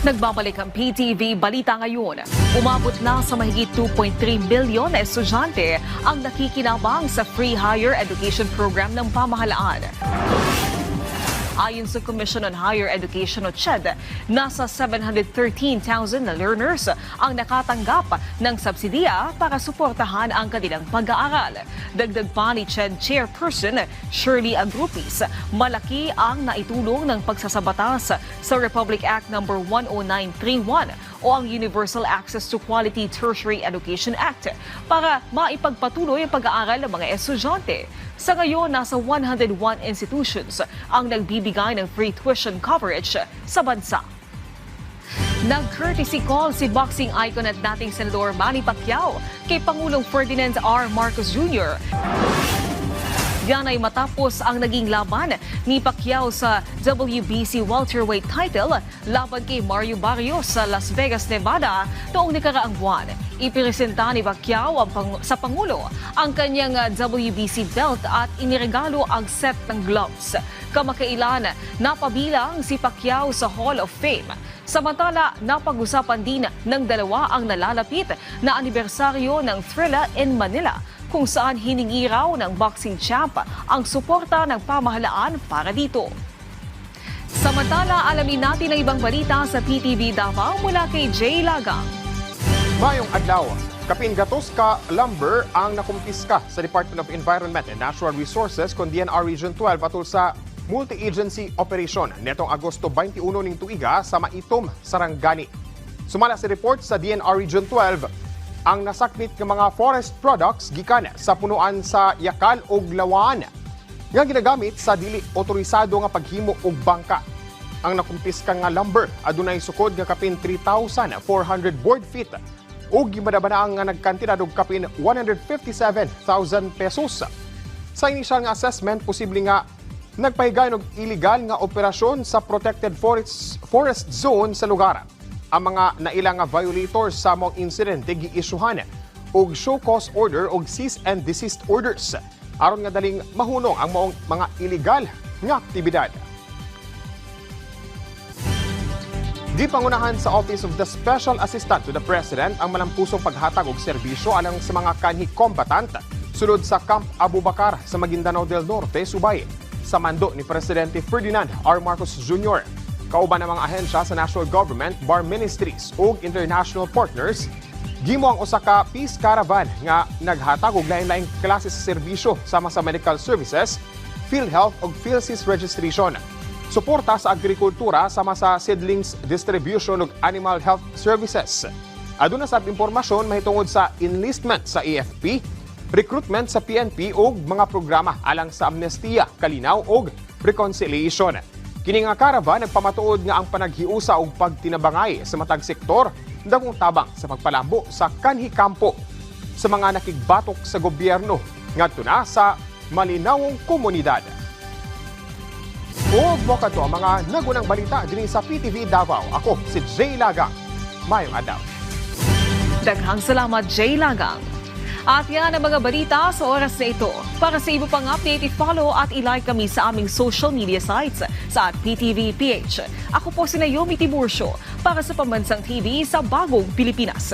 Nagbabalik ang PTV Balita ngayon. Umabot na sa mahigit 2.3 milyon na estudyante ang nakikinabang sa Free Higher Education Program ng pamahalaan. Ayon sa Commission on Higher Education o CHED, nasa 713,000 na learners ang nakatanggap ng subsidiya para suportahan ang kanilang pag-aaral. Dagdag pa ni CHED Chairperson Shirley Agrupis, malaki ang naitulong ng pagsasabatas sa Republic Act No. 10931 o ang Universal Access to Quality Tertiary Education Act para maipagpatuloy ang pag-aaral ng mga estudyante. Sa ngayon, nasa 101 institutions ang nagbibigay ng free tuition coverage sa bansa. Nag-courtesy call si boxing icon at dating Senador Manny Pacquiao kay Pangulong Ferdinand R. Marcos Jr. Yan ay matapos ang naging laban ni Pacquiao sa WBC welterweight title laban kay Mario Barrios sa Las Vegas, Nevada noong nakaraang buwan. Ipiresenta ni Pacquiao sa Pangulo ang kanyang WBC belt at iniregalo ang set ng gloves. Kamakailan, napabilang si Pacquiao sa Hall of Fame. Samantala, napag-usapan din ng dalawa ang nalalapit na anibersaryo ng Thrilla in Manila, kung saan hiningi raw ng boxing champ ang suporta ng pamahalaan para dito. Samantala, alamin natin ang ibang balita sa PTV Davao mula kay Jay Lagang. Mayong adlaw, kapin gatos ka lumber ang nakumpiska sa Department of Environment and Natural Resources kon DNR Region 12 atul sa multi-agency operation netong Agosto 21 ning tuiga sa Maitom, Sarangani. Sumala sa report sa DNR Region 12, ang nasakmit ng mga forest products gikan sa punuan sa Yakal ug Lawan nga ginagamit sa dili otorisado nga paghimo og bangka. Ang nakumpiska nga lumber adunay sukod nga kapin 3,400 board feet ug gibadabanaang nga nagkantidad og kapin 157,000 pesos. Sa inisyal nga assessment, posible nga nagpahigayon og illegal nga operasyon sa protected forest zone sa lugar. Ang mga nailang nga violators sa mong insidente giisyuhan og show cause order og cease and desist orders aron nga daling mahunong ang maong mga illegal nga aktibidad. Di pangunahan sa Office of the Special Assistant to the President ang malampusong paghatag og serbisyo alang sa mga kanhi combatant sulod sa Camp Abu Bakar sa Maguindanao del Norte, Subay, sa mando ni Presidente Ferdinand R. Marcos Jr. Kauban ng mga ahensya sa national government, bar ministries ug international partners, gimo ang usa ka peace caravan nga naghatag og lain-laing klase sa serbisyo sama sa medical services, PhilHealth ug PhilSys registration, suporta sa agrikultura sama sa seedlings distribution ug animal health services. Aduna sab impormasyon mahitungod sa enlistment sa AFP, recruitment sa PNP ug mga programa alang sa amnestiya, kalinaw ug reconciliation. Kini nga caravan nagpamatuod nga ang panaghiusa og pagtinabangay sa matag sektor dagong tabang sa pagpalambo sa kanhi kampo sa mga nakigbatok sa gobyerno ngadto na sa malinawong komunidad. Ug mo kadto ang mga nagunang balita dinhi sa PTV Davao. Ako si Jay Lagang. Mayong adlaw. Daghang salamat, Jay Lagang. At yan ang mga balita sa oras na ito. Para sa iba pang update, i-follow at i-like kami sa aming social media sites sa @PTVPH. Ako po si Naomi Tiburcio para sa Pambansang TV sa Bagong Pilipinas.